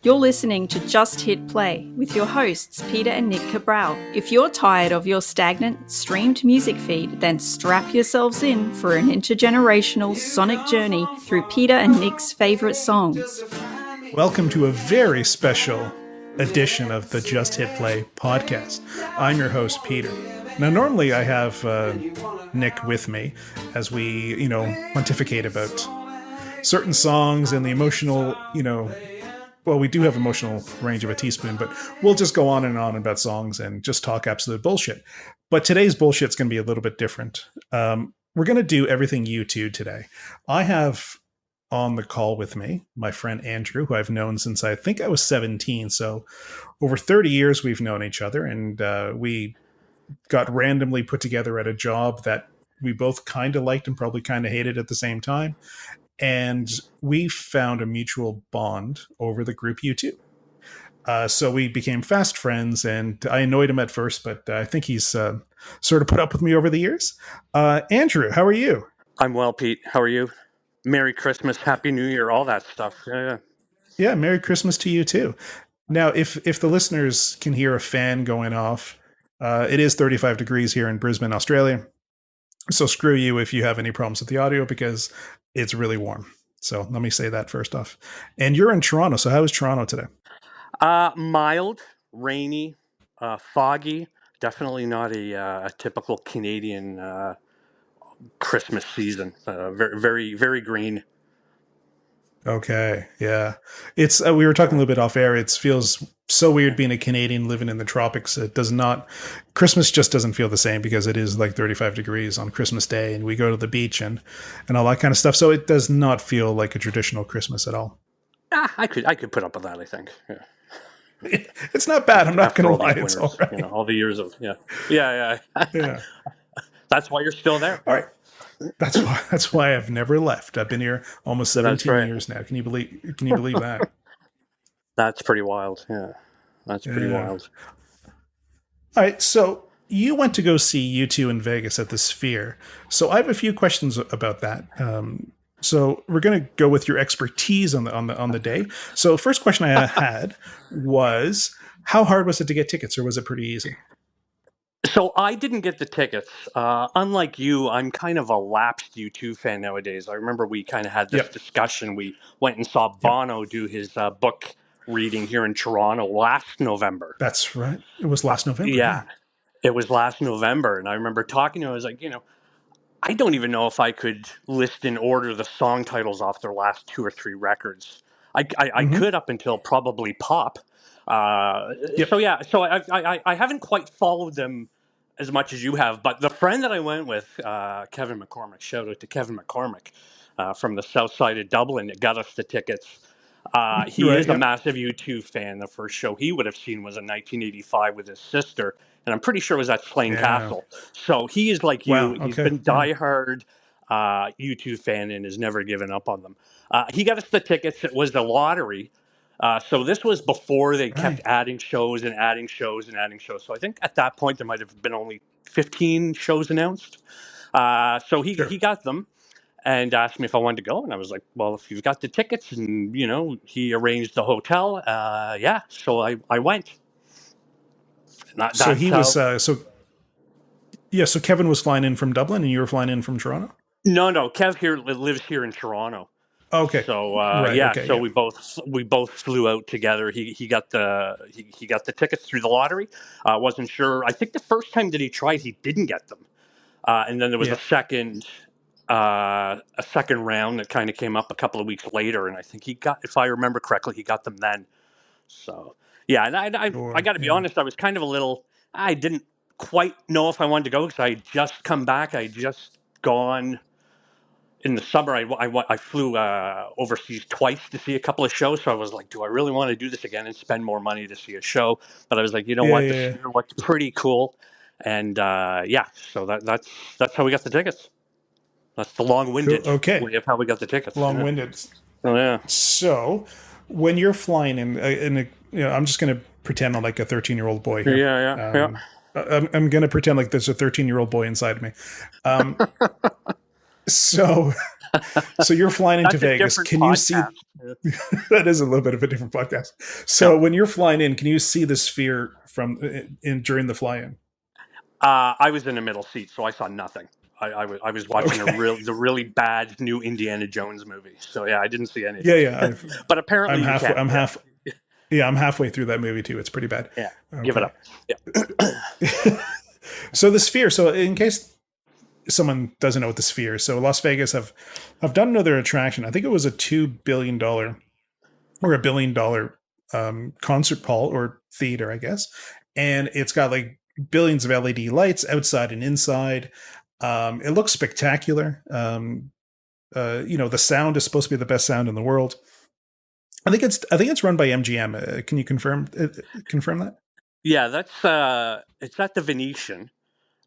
You're listening to Just Hit Play with your hosts, Peter and Nick Cabral. If you're tired of your stagnant, streamed music feed, then strap yourselves in for an intergenerational sonic journey through Peter and Nick's favorite songs. Welcome to a very special edition of the Just Hit Play podcast. I'm your host, Peter. Now, normally I have Nick with me as we, pontificate about certain songs and the emotional, well, we do have emotional range of a teaspoon, but we'll just go on and on about songs and just talk absolute bullshit. But today's bullshit's going to be a little bit different. We're going to do everything U2 today. I have on the call with me my friend Andrew, who I've known since I think I was 17. So over 30 years we've known each other, and we got randomly put together at a job that we both kind of liked and probably kind of hated at the same time. And we found a mutual bond over the group U2. So we became fast friends, and I annoyed him at first, but I think he's sort of put up with me over the years. Andrew, how are you? I'm well, Pete. How are you? Merry Christmas, Happy New Year, all that stuff. Yeah, Merry Christmas to you too. Now, if the listeners can hear a fan going off, it is 35 degrees here in Brisbane, Australia. So screw you if you have any problems with the audio, because it's really warm. So let me say that first off. And you're in Toronto, so how is Toronto today? Mild, rainy, foggy. Definitely not a typical Canadian Christmas season. Very, very, very green. Okay, yeah. It's we were talking a little bit off air. It feels so weird being a Canadian living in the tropics. It does not, Christmas just doesn't feel the same because it is like 35 degrees on Christmas Day, and we go to the beach and all that kind of stuff. So it does not feel like a traditional Christmas at all. I could put up with that, I think. Yeah. It's not bad. I'm not going to lie. Winters, it's all right. all the years of yeah. That's why you're still there. All right. That's why I've never left. I've been here almost 17 years now. Can you believe that? That's pretty wild. Yeah. That's pretty wild. All right, so you went to go see U2 in Vegas at the Sphere. So I have a few questions about that. So we're going to go with your expertise on the day. So first question I had was, how hard was it to get tickets, or was it pretty easy? So I didn't get the tickets. Unlike you, I'm kind of a lapsed U2 fan nowadays. I remember we kind of had this discussion. We went and saw Bono do his book reading here in Toronto last November. That's right. It was last November. Yeah, it was last November. And I remember talking to him. I was like, I don't even know if I could list in order the song titles off their last 2 or 3 records. I could up until probably Pop. So I haven't quite followed them as much as you have, but the friend that I went with, Kevin McCormick, shout out to Kevin McCormick from the south side of Dublin that got us the tickets. He is a massive U2 fan. The first show he would have seen was in 1985 with his sister, and I'm pretty sure it was at Slane Castle. So he is like you. Wow, okay. He's been diehard U2 fan and has never given up on them. He got us the tickets. It was the lottery. So this was before they kept adding shows and adding shows and adding shows. So I think at that point there might have been only 15 shows announced. So he got them and asked me if I wanted to go. And I was like, well, if you've got the tickets, and, he arranged the hotel. So I went. So he was, so Kevin was flying in from Dublin and you were flying in from Toronto? No, Kev lives here in Toronto. Okay. So we both flew out together. He got the tickets through the lottery. Wasn't sure. I think the first time that he tried, he didn't get them. And then there was a second round that kind of came up a couple of weeks later, and I think he got, if I remember correctly, he got them then. So and I got to be honest, I was kind of I didn't quite know if I wanted to go because I had just come back. I had just gone. In the summer, I flew overseas twice to see a couple of shows, so I was like, do I really want to do this again and spend more money to see a show? But I was like, what, this year looked pretty cool. And so that's how we got the tickets. That's the long-winded way of how we got the tickets. Long-winded. Oh, yeah. So when you're flying in I'm just going to pretend I'm like a 13-year-old boy here. Yeah. I'm going to pretend like there's a 13-year-old boy inside of me. So So you're flying into That's a Vegas. different Can you see? podcast. That is a little bit of a different podcast. Yeah. So when you're flying in, can you see the sphere from in during the fly-in? I was in a middle seat, so I saw nothing. I was watching Okay. the really bad new Indiana Jones movie. So yeah, I didn't see Yeah, anything. yeah. But I'm apparently you halfway. can. Yeah, Yeah, I'm halfway through that movie too. It's pretty bad. yeah. Give it Okay. up. Yeah, So the sphere. So in case someone doesn't know what the sphere is, so Las Vegas have done another attraction. I think it was a $2 billion or $1 billion concert hall or theater, I guess, and it's got like billions of LED lights outside and inside. It looks spectacular. The sound is supposed to be the best sound in the world. I think it's run by MGM. Can you confirm that? yeah. That's it's at the Venetian,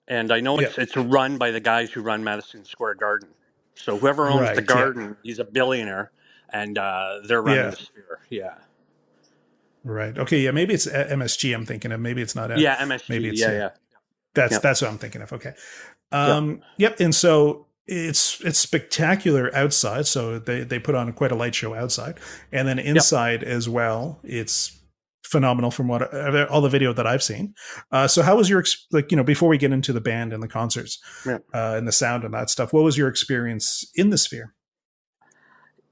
and I know Yeah. it's run by the guys who run Madison Square Garden. So whoever owns the Right. Yeah. garden, he's a billionaire, and they're running Yeah. the Sphere. Yeah, Right. Okay. Yeah. Maybe it's MSG. I'm thinking of. Maybe it's not. yeah. MSG. Maybe it's Yeah, yeah. yeah, That's yeah, that's what I'm thinking of. Okay. yeah, Yep. And so it's spectacular outside. So they put on quite a light show outside, and then yeah, inside as well. It's phenomenal from what all the video that I've seen. So how was your before we get into the band and the concerts yeah. and the sound and that stuff? What was your experience in the Sphere?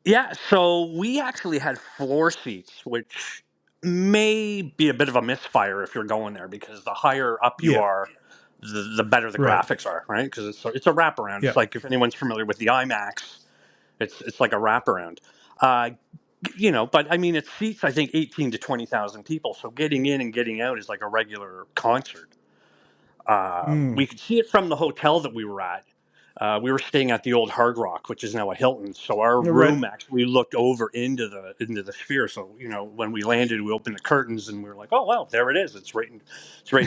Yeah, so we actually had floor seats, which may be a bit of a misfire if you're going there because the higher up you Yeah. are, the better the Right. graphics are, right? Because it's a wraparound. Yeah. It's like if anyone's familiar with the IMAX, it's like a wraparound. Uh, but I mean, it seats I think 18 to 20,000 people, so getting in and getting out is like a regular concert. Mm. We could see it from the hotel that we were at. We were staying at the old Hard Rock, which is now a Hilton. So our Right. room actually looked over into the Sphere. So when we landed, we opened the curtains and we were like, "Oh wow, there it is! It's right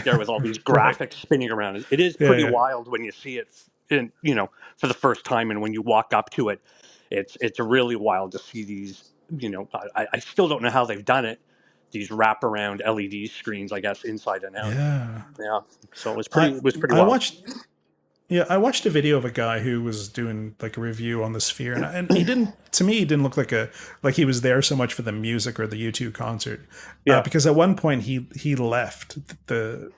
there with all these Right. graphics spinning around. It is Yeah. pretty Yeah. wild when you see it, for the first time, and when you walk up to it, it's really wild to see these. I still don't know how they've done it. These wraparound LED screens, I guess, inside and out. Yeah. Yeah. So it was I pretty I wild. watched. Yeah, I watched a video of a guy who was doing like a review on the Sphere, and he didn't. To me, he didn't look like he was there so much for the music or the U2 concert, Yeah. because at one point he left the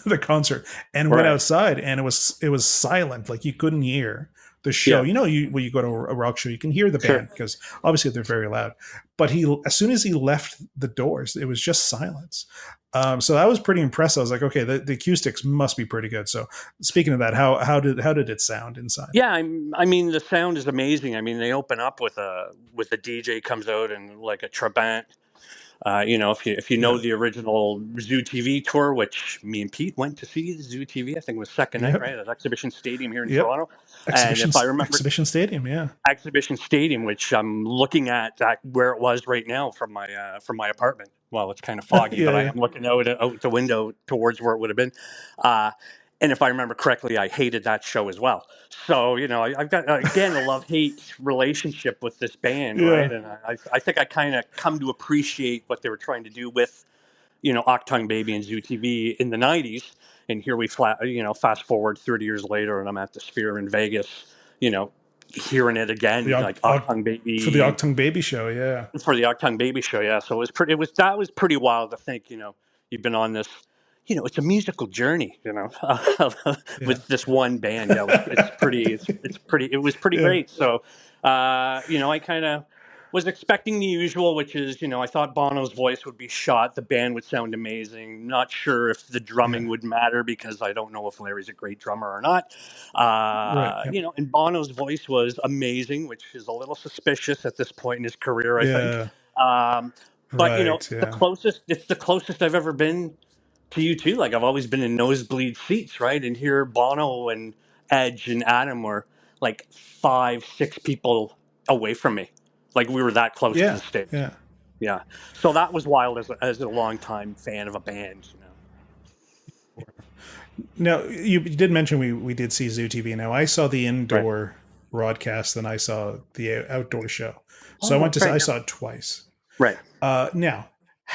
the concert and went Right. outside, and it was silent, like you couldn't hear the show. Yeah. When you go to a rock show, you can hear the Sure. band because obviously they're very loud. But as soon as he left the doors, it was just silence. So that was pretty impressive. I was like, okay, the acoustics must be pretty good. So speaking of that, how did it sound inside? Yeah. I mean, the sound is amazing. I mean, they open up with a DJ comes out and like a Trabant. If you know Yeah. the original Zoo TV tour, which me and Pete went to see the Zoo TV, I think it was second night, Yep. right, at Exhibition Stadium here in Yep. Toronto. And if I remember, Exhibition Stadium. Yeah. Exhibition Stadium, which I'm looking at that where it was right now from my apartment. Well, it's kind of foggy, but Yeah. I Yeah. am looking out the window towards where it would have been. Uh, and if I remember correctly, I hated that show as well. So I've got again a love hate relationship with this band, right? Yeah. And I think I kind of come to appreciate what they were trying to do with Octung Baby and Zoo TV in the '90s. And here we fast forward 30 years later, and I'm at the Sphere in Vegas, you know, hearing it The again, like For the Octung Baby Octung Baby show. Yeah. for the Octung Baby show. Yeah, so that was pretty wild to think. You've been on this. It's a musical journey. Yeah. With this one band. Yeah, it was pretty Yeah. great. So, I kind of was expecting the usual, which is, I thought Bono's voice would be shot, the band would sound amazing. Not sure if the Yeah. drumming would matter because I don't know if Larry's a great drummer or not. Right. Yep. And Bono's voice was amazing, which is a little suspicious at this point in his career, I think. Yeah. Um, but Right. Yeah. it's the closest I've ever been to you too. Like I've always been in nosebleed seats, right? And here Bono and Edge and Adam were like 5, 6 people away from me. Like we were that close to the Yeah. stage. Yeah. Yeah. So that was wild as a longtime fan of a band. Now you did mention we did see Zoo TV. Now I saw the Right. indoor broadcast, and I saw the outdoor show. So Oh, that's right. I Yeah. saw it twice. Right. Now,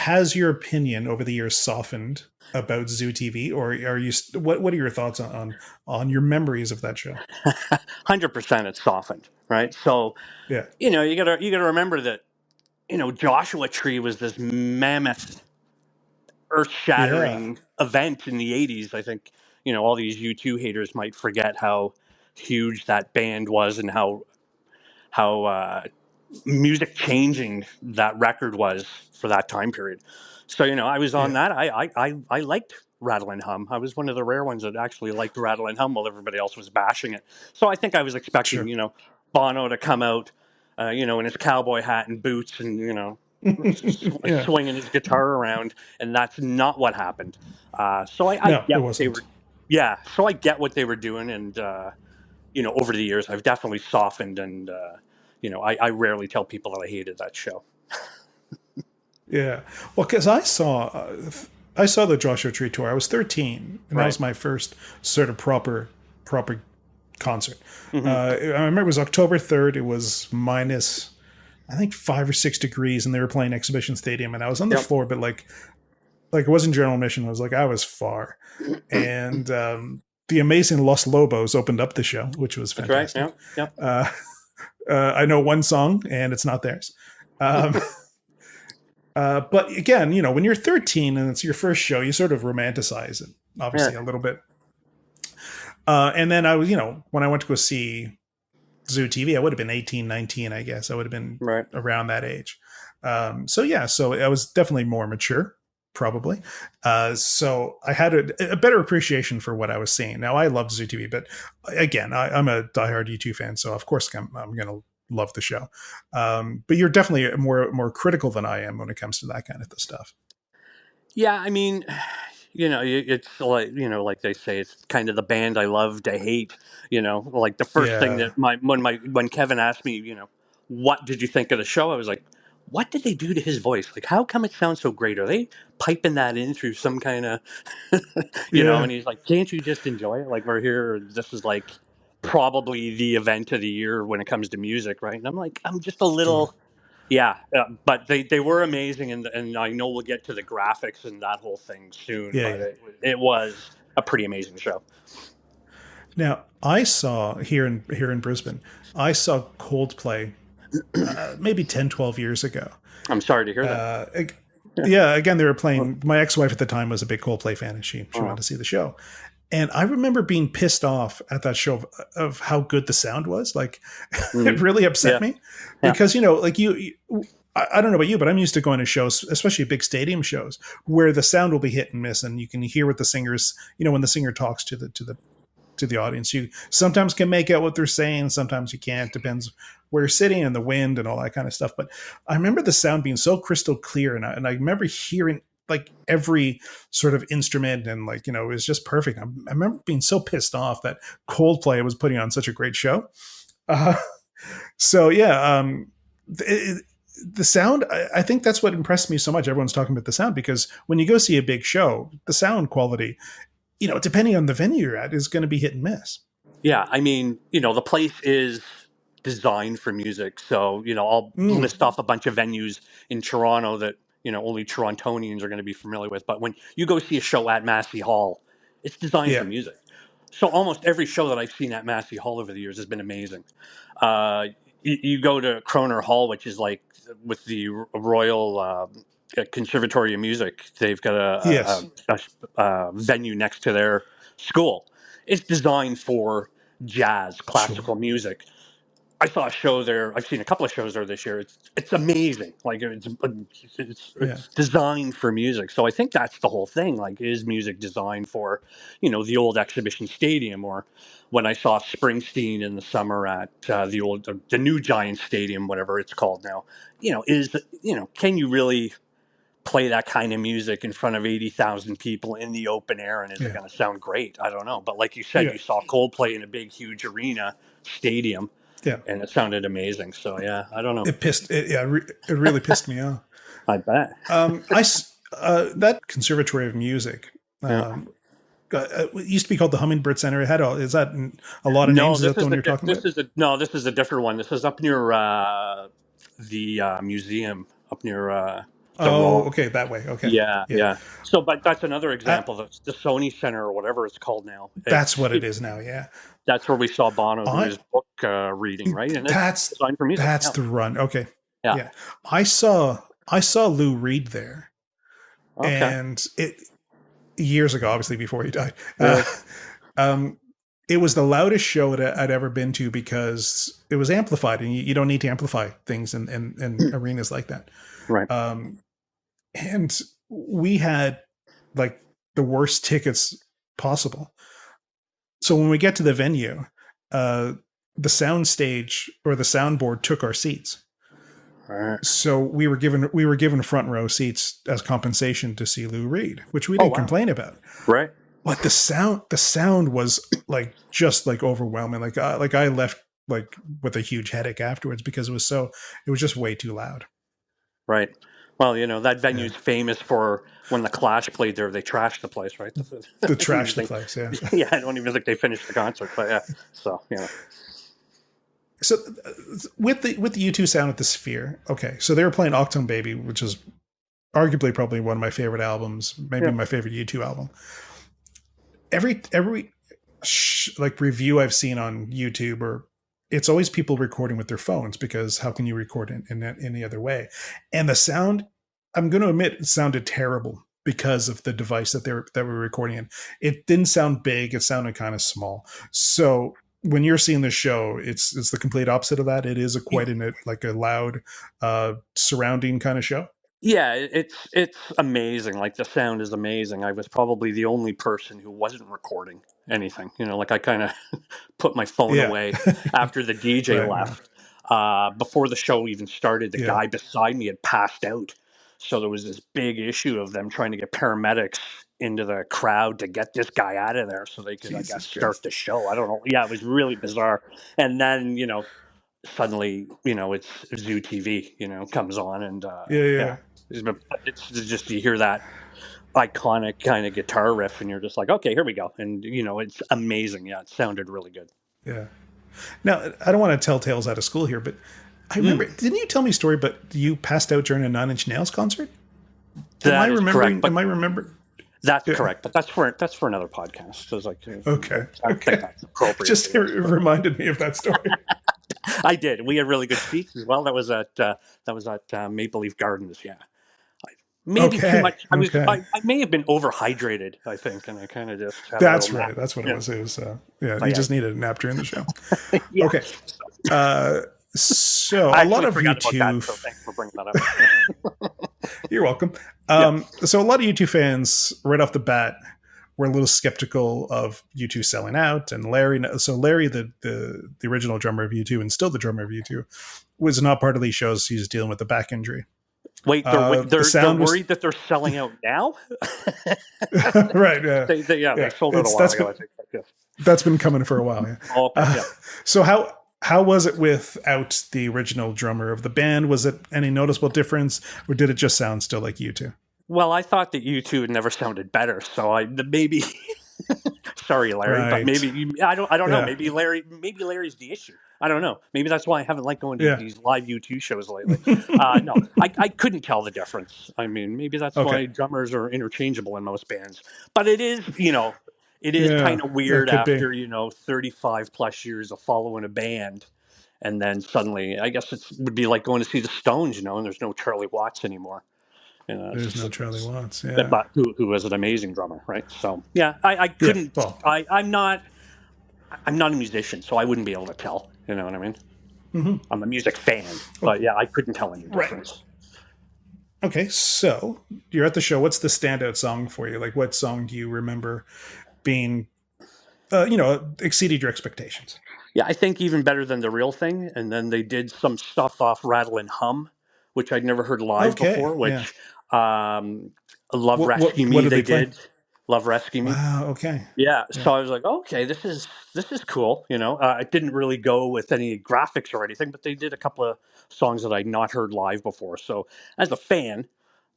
has your opinion over the years softened about Zoo TV, or are you? What are your thoughts on your memories of that show? 100% it's softened, right? So, Yeah, you gotta remember that, Joshua Tree was this mammoth, yeah, earth-shattering event in the 80s. I think, all these U2 haters might forget how huge that band was and how music changing that record was for that time period. So, I was on yeah, that. I liked Rattle and Hum. I was one of the rare ones that actually liked Rattle and Hum while everybody else was bashing it. So I think I was expecting, sure. Bono to come out, in his cowboy hat and boots and, Yeah, swinging his guitar around, and that's not what happened. So I no, it get what they wasn't. were, yeah. So I get what they were doing, and over the years, I've definitely softened, and I rarely tell people that I hated that show. Yeah, well, because I saw the Joshua Tree tour. I was 13, and that Right. was my first sort of proper concert. Hmm. I remember it was October 3rd. It was minus, I think, 5 or 6 degrees, and they were playing Exhibition Stadium, and I was on the Yep. floor, but like it wasn't general admission. I was far, and the amazing Los Lobos opened up the show, which was That's right. Yeah. fantastic. Yep. Uh, I know one song, and it's not theirs. Um, but again, when you're 13 and it's your first show, you sort of romanticize it, Yeah. obviously, a little bit. And then I was, when I went to go see Zoo TV, I would have been 18, 19, I guess. I would have been Right. around that age. So yeah, so I was definitely more mature, probably. So I had a better appreciation for what I was seeing. Now I loved Zoo TV, but again, I'm a diehard U2 fan, so of course I'm going to love the show. But you're definitely more critical than I am when it comes to that kind of stuff. Yeah. I mean, it's like, like they say, it's kind of the band I love to hate. Like the first thing Yeah, that when Kevin asked me, what did you think of the show? I was like, what did they do to his voice? Like, how come it sounds so great? Are they piping that in through some kind of, yeah, And he's like, can't you just enjoy it? Like, we're here. This is like probably the event of the year when it comes to music, right? And I'm like, I'm just a sure. little, yeah. But they were amazing, and I know we'll get to the graphics and that whole thing soon. Yeah, But yeah. it was a pretty amazing show. Now I saw here in Brisbane, I saw Coldplay maybe 10, 12 years ago. I'm sorry to hear that. Uh, ag- Yeah. yeah, again, they were Well, playing. My ex wife at the time was a big Coldplay fan, and she wanted to see the show. And I remember being pissed off at that show of how good the sound was. Like, it mm, really upset yeah. me Yeah. because like I don't know about you, but I'm used to going to shows, especially big stadium shows, where the sound will be hit and miss, and you can hear what the singers, when the singer talks to the audience. You sometimes can make out what they're saying, sometimes you can't. Depends where you're sitting and the wind and all that kind of stuff. But I remember the sound being so crystal clear, and I remember hearing like every sort of instrument, and like it was just perfect. I remember being so pissed off that Coldplay was putting on such a great show. Uh, so yeah, the sound. I think that's what impressed me so much. Everyone's talking about the sound because when you go see a big show, the sound quality, depending on the venue you're at, is going to be hit and miss. Yeah, I mean, the place is designed for music. So, I'll Mm, list off a bunch of venues in Toronto that, only Torontonians are going to be familiar with. But when you go see a show at Massey Hall, it's designed for yeah, music. So almost every show that I've seen at Massey Hall over the years has been amazing. Uh, you go to Croner Hall, which is like with the Royal Conservatory of Music. They've got yes, a venue next to their school. It's designed for jazz, sure, classical music. I saw a show there. I've seen a couple of shows there this year. It's amazing. Like yeah, it's designed for music. So I think that's the whole thing. Like, is music designed for, the old exhibition stadium, or when I saw Springsteen in the summer at the new Giant Stadium, whatever it's called now. Can you really play that kind of music in front of 80,000 people in the open air, and is it yeah, going to sound great? I don't know. But like you said, yeah, you saw Coldplay in a big, huge arena stadium, yeah. and it sounded amazing. So yeah, I don't know. It really pissed me off. I bet. That Conservatory of Music. Yeah. It used to be called the Hummingbird Center. It had is that a lot of No, names? Is that the one you're talking about? this is a different one. This is up near the museum up near. Oh, okay, that way. Okay, Yeah, yeah, yeah. So, but that's another uh, example. That's the Sony Center or whatever it's called now. that's what it is now. Yeah, That's where we saw Bono do I his book reading, right? And it's that's designed for music. that's Yeah, the run. Okay, yeah. yeah, I saw Lou Reed there, Okay. and it years ago, obviously before he died. Yeah. Um, it was the loudest show I'd ever been to because it was amplified, and you don't need to amplify things in arenas like that. Right. Um, and we had like the worst tickets possible. So when we get to the venue, uh, the sound stage or the soundboard took our seats. Right. So we were given front row seats as compensation to see Lou Reed, which we Oh didn't wow. complain about. Right. But the sound was like just like overwhelming. Like I left like with a huge headache afterwards because it was just way too loud. Right. Well, you know that Yeah, venue's famous for when the Clash played there, they trashed the place, right? the I don't even trash the think. place. Yeah. Yeah, I don't even think they finished the concert, but yeah. So So with the U2 sound at the Sphere, okay. So they were playing Octone Baby, which is arguably probably one of my favorite albums, maybe yeah. my favorite U2 album. Every like review I've seen on YouTube, or it's always people recording with their phones because how can you record in any other way? And the sound, I'm going to admit, it sounded terrible because of the device that we're recording in. It didn't sound big; it sounded kind of small. So when you're seeing the show, it's the complete opposite of that. It is quite like a loud, surrounding kind of show. Yeah, it's amazing. Like the sound is amazing. I was probably the only person who wasn't recording anything. You know, like I kind of put my phone Yeah. away after the DJ Right. Yeah. left. Before the show even started, the Yeah. guy beside me had passed out. So there was this big issue of them trying to get paramedics into the crowd to get this guy out of there so they could, I guess, Jesus start Christ. the show. I don't know. Yeah, it was really bizarre. And then, suddenly, it's Zoo TV, comes on and Yeah. yeah, Yeah. it's just you hear that iconic kind of guitar riff and you're just like, okay, here we go. And it's amazing. Yeah, it sounded really good. Yeah. Now, I don't want to tell tales out of school here, but I remember, Mm, didn't you tell me a story, but you passed out during a Nine Inch Nails concert? Am I that is correct, remembering? but Am I remember? that's Yeah. correct. But that's for another podcast. So it's like, Okay. I don't think Okay. that's appropriate Just for this. But reminded me of that story. I did. We had really good seats as well. That was at Maple Leaf Gardens. Yeah, maybe too Okay. much. I was. Okay. I may have been overhydrated. I think, and I kind of just had a little That's nap. right. That's what it Yeah. was. It was, yeah, But you yeah, just needed a nap during the show. yeah. Okay. So I a lot actually of forgot about that. U2, So thanks for bringing that up. you're welcome. Yeah. So a lot of U2 fans, right off the bat, were a little skeptical of U2 selling out, and Larry. So Larry, the original drummer of U2 and still the drummer of U2, was not part of these shows. He's dealing with a back injury. Wait, The they're sound was worried that they're selling out now. right. Yeah, They yeah. sold out a It's while ago. I think. Yeah. that's been coming for a while. Yeah. Oh, okay. Yeah. So how was it without the original drummer of the band? Was it any noticeable difference, or did it just sound still like U2? Well, I thought that you two had never sounded better, so maybe. Sorry, Larry, but Right. maybe I don't know. Yeah. Maybe Larry's the issue. I don't know. Maybe that's why I haven't liked going to Yeah. these live U2 shows lately. No, I couldn't tell the difference. I mean, maybe that's Okay. why drummers are interchangeable in most bands. But it is Yeah. kind of That weird could be. after 35 plus years of following a band, and then suddenly, I guess it would be like going to see the Stones, and there's no Charlie Watts anymore. It's There's just, no Charlie Watts. but Yeah. who was an amazing drummer, right? So yeah, I Yeah. couldn't. Well. I'm not a musician, so I wouldn't be able to tell. You know what I mean? Hmm. I'm a music fan, but yeah, I couldn't tell any Right. difference. Okay. So you're at the show. What's the standout song for you? Like, what song do you remember being, exceeded your expectations? Yeah, I think even better than the real thing. And then they did some stuff off Rattle and Hum, which I'd never heard live Okay. before. Yeah. Which Love What Rescue what what Me did they they play? did. Love Rescue Me. Wow. Okay. Yeah, Yeah. so I was like, okay, this is cool. It didn't really go with any graphics or anything, but they did a couple of songs that I'd not heard live before. So as a fan,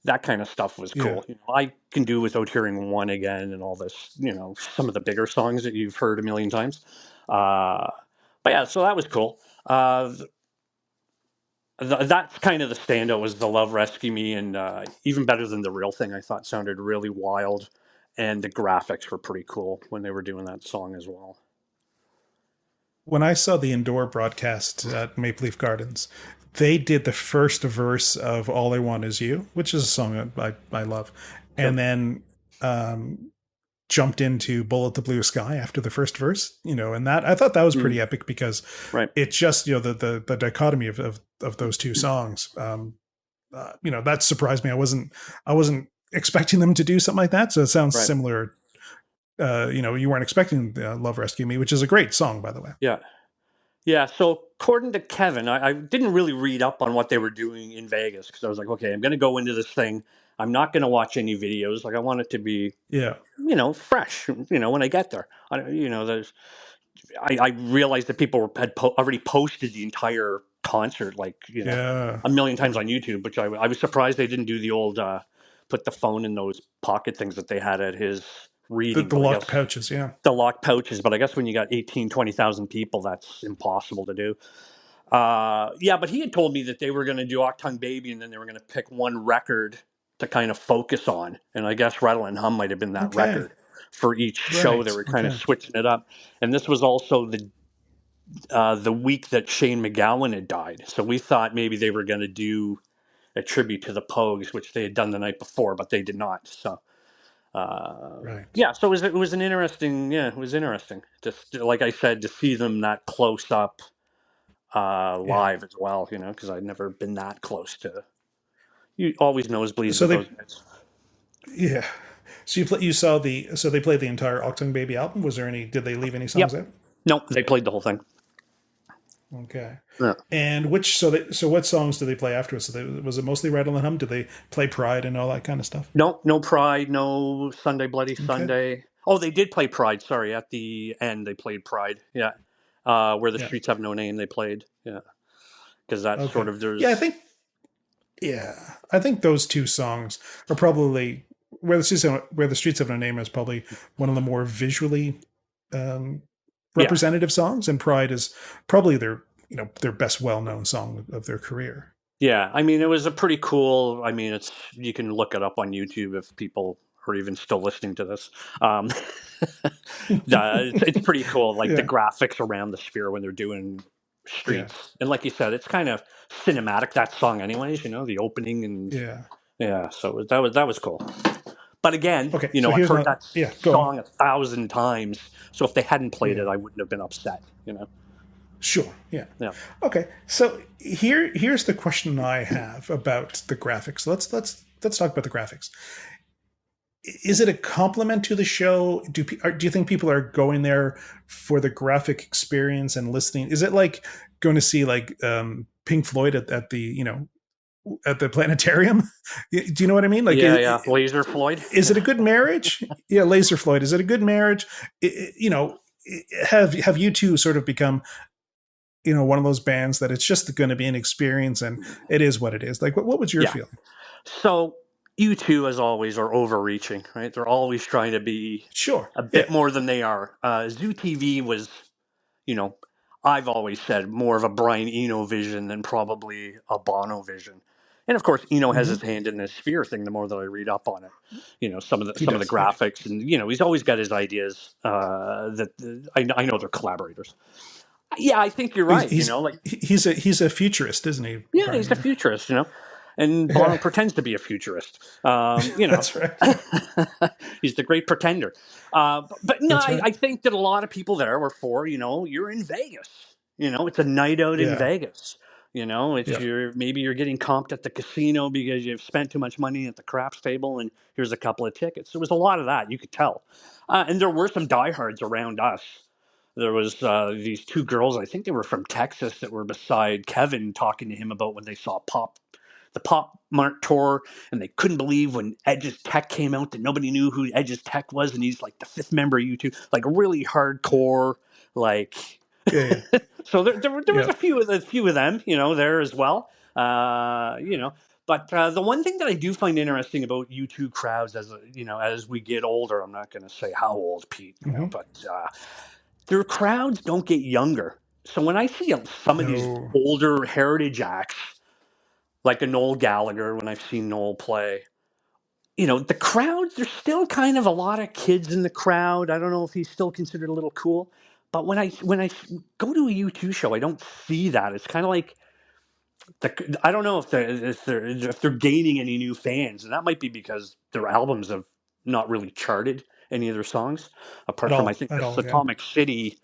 that kind of stuff was Yeah. cool. I can do without hearing One Again and all this. Some of the bigger songs that you've heard a million times. Uh, but yeah, so that was cool. That's kind of the standout, was the Love Rescue Me, and even better than The Real Thing. I thought sounded really wild, and the graphics were pretty cool when they were doing that song as well. When I saw the indoor broadcast at Maple Leaf Gardens, they did the first verse of "All I Want Is You," which is a song that I love, Sure. and then jumped into "Bullet the Blue Sky" after the first verse. And that I thought that was pretty epic because Right. it just the dichotomy of those two songs. That surprised me. I wasn't expecting them to do something like that. So it sounds Right. similar. You weren't expecting "Love Rescue Me," which is a great song, by the way. Yeah. Yeah. So according to Kevin, I didn't really read up on what they were doing in Vegas, because I was like, okay, I'm going to go into this thing. I'm not going to watch any videos. Like, I want it to be, Yeah. fresh, when I get there. I realized that people had already posted the entire concert, like, Yeah. a million times on YouTube, which I was surprised they didn't do the old put the phone in those pocket things that they had at his reading. The But I locked guess pouches. Yeah. the locked pouches. But I guess when you got 20,000 people, that's impossible to do. Yeah, but he had told me that they were going to do Octung Baby, and then they were going to pick one record to kind of focus on. And I guess Rattle and Hum might have been that Okay. record for each show. They Right. were kind of Okay. switching it up. And this was also the week that Shane MacGowan had died. So we thought maybe they were going to do a tribute to the Pogues, which they had done the night before, but they did not. So, Right. yeah, so it was an interesting, it was interesting. Just like I said, to see them that close up Yeah. live as well, because I'd never been that close to. You always nosebleeds So with those they, guys. yeah. So so they played the entire Octung Baby album. Was there any? Did they leave any songs Yep. out? No, they played the whole thing. Okay. Yeah. And so what songs did they play afterwards? Was it mostly Rattle and Hum? Did they play Pride and all that kind of stuff? No Pride, no Sunday Bloody Okay. Sunday. Oh, they did play Pride. Sorry, at the end they played Pride. Yeah, where the Yeah. streets have no name, they played. Yeah, because that's Okay. sort of Yeah, there's. I think those two songs are probably where the streets have no name is probably one of the more visually um, Yeah, representative songs, and Pride is probably their best well known song of their career. yeah. I mean, it was a pretty cool. I mean, you can look it up on YouTube if people are even still listening to this. Um, it's pretty cool, like the Yeah, graphics around the Sphere when they're doing yeah, streets, and like you said, it's kind of cinematic, that song, anyways. The opening, and yeah. yeah, so that was cool. But again, Okay, so I've here's heard my that yeah. Go on. song 1,000 times, so if they hadn't played Yeah, it, I wouldn't have been upset. sure. Yeah. Yeah, Okay, so here's the question I have about the graphics. Let's talk about the graphics. Is it a compliment to the show? Do you think people are going there for the graphic experience and listening? Is it like going to see like Pink Floyd at the at the planetarium? Do you know what I mean? Like, yeah. Laser Floyd. is it a good marriage? Yeah, Laser Floyd. Is it a good marriage? Have you two sort of become one of those bands that it's just going to be an experience and it is what it is? Like, what was your Yeah. feeling? So you two, as always, are overreaching, right? They're always trying to be Sure. a Yeah. bit more than they are. Zoo TV was, you know, I've always said more of a Brian Eno vision than probably a Bono vision. And of course, Eno has his Hmm. hand in this Sphere thing. The more that I read up on it, He some of the does. Yeah. graphics, and he's always got his ideas. I know they're collaborators. Yeah, I think you're He's right. he's Like, he's a futurist, isn't he, yeah, Brian he's a Eno? futurist. And Bono Yeah, pretends to be a futurist. that's right. He's the great pretender. But no, That's right. I think that a lot of people there were for, you're in Vegas. It's a night out in Yeah, Vegas. It's yeah, maybe you're getting comped at the casino because you've spent too much money at the craps table, and here's a couple of tickets. There was a lot of that, you could tell. And there were some diehards around us. There was these two girls, I think they were from Texas, that were beside Kevin talking to him about when they saw the Pop Mart tour, and they couldn't believe when Edge's Tech came out that nobody knew who Edge's Tech was, and he's like the fifth member of U2, like really hardcore, like. yeah, So there was yeah, a few of them, there as well, But the one thing that I do find interesting about U2 crowds, as we get older, I'm not going to say how old, Pete, hmm but their crowds don't get younger. So when I see some of these no, older heritage acts, like a Noel Gallagher when I've seen Noel play. The crowds, there's still kind of a lot of kids in the crowd. I don't know if he's still considered a little cool, but when I go to a U2 show, I don't see that. It's kind of like I don't know if they're gaining any new fans, and that might be because their albums have not really charted any of their songs, apart from I think at this all. Yeah, Atomic City